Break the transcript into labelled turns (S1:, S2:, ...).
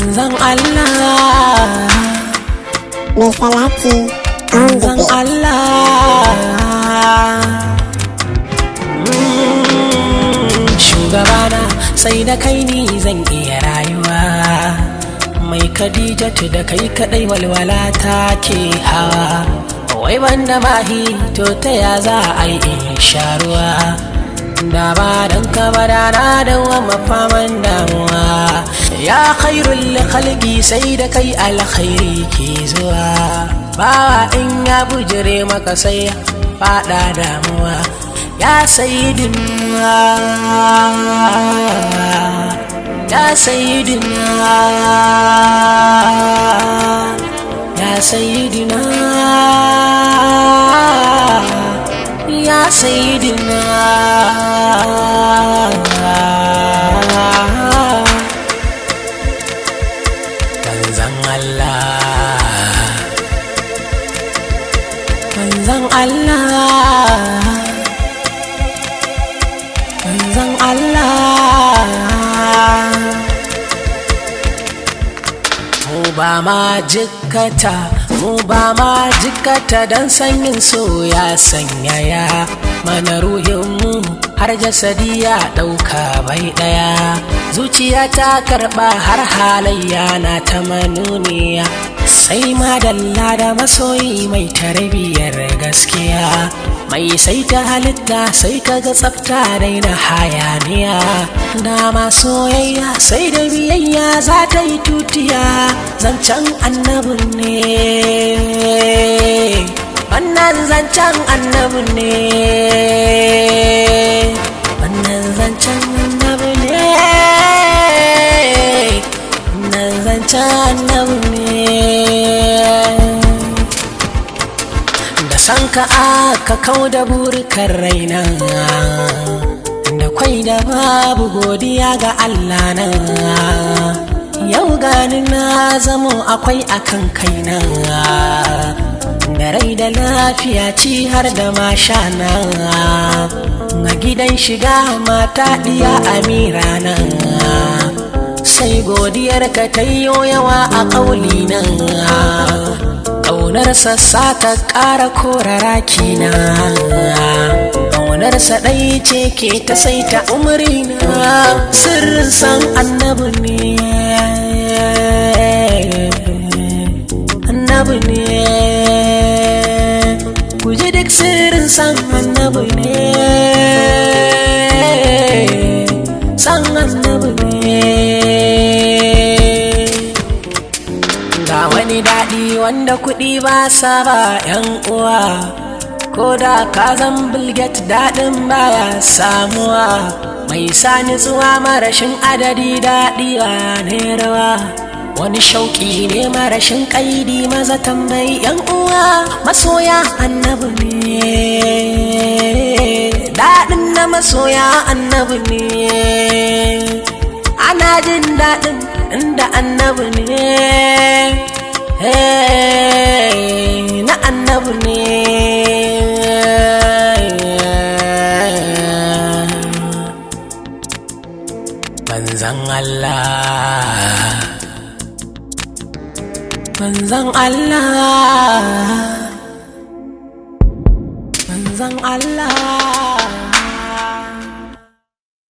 S1: manzon Allah,
S2: mai salati
S1: manzon Allah. Shugabana sai da kai ni zan iya rayuwa, mai Khadijatu da kai kadai walwala ta ke hawa. Wai banda mahi to ta ya za a yi in sha ruwa, da ba dan ka ba da na dawo mafaman damuwa. Ya khairul khalqi sai da kai alkhairi ke zuwa, bawa in ya bujire maka sai fada damuwa. Ya sayyidina, ya sayyidina, ya sayyidina, ya sayyidina. Manzon Allah, manzon Allah, manzon Allah. Mu ba ma jikkata, mu ba ma jikkata dan sanyin so ya sanyaya mana ruhinmu har jasadi ya ɗauka bai ɗaya. Zuciya ta karɓa har halayya na ta manuniya, sai madalla da masoyi mai tarbiyar gaskiya, mai sai ta halitta sai kaga tsafta daina hayaniya. Dama soyayya sai da biyayya za ta yi tutiya, zancen annabin ne, wannan zancen annabin ne, wannan zancen annabin ne, wannan zancen annabin ne. Da san ka aka kau da burkan raina, da kwai da babu godiya ga Allah na. Yau gani na zamo akwai akan kaina, da rai da lafiya ci har da mashana, a gidan shiga mata diya amira na. Sai godiyar ka ta yawa a ƙaulina, ƙaunarsa sa ta ƙara korara kina. Ƙaunarsa ɗai ce ke ta saita umarina, sirrin san annabi ne, annabi ne. Ku ji duk sirrin san annabi ne, san annabi ne. Ga wani daɗi wanda kuɗi ba sa ba 'yan uwa, ko da ka zan bilget daɗin baya samuwa. Mai sa nutsuwa marashin adadi daɗi a ne rawa, wani shauƙi ne marashin ƙaidi maza tambayi 'yan uwa. Masoya annabi ne, daɗin na masoya annabi ne, ana jin daɗin inda annabi ne, na annabi ne. Manzon Allah, manzon Allah, manzon Allah.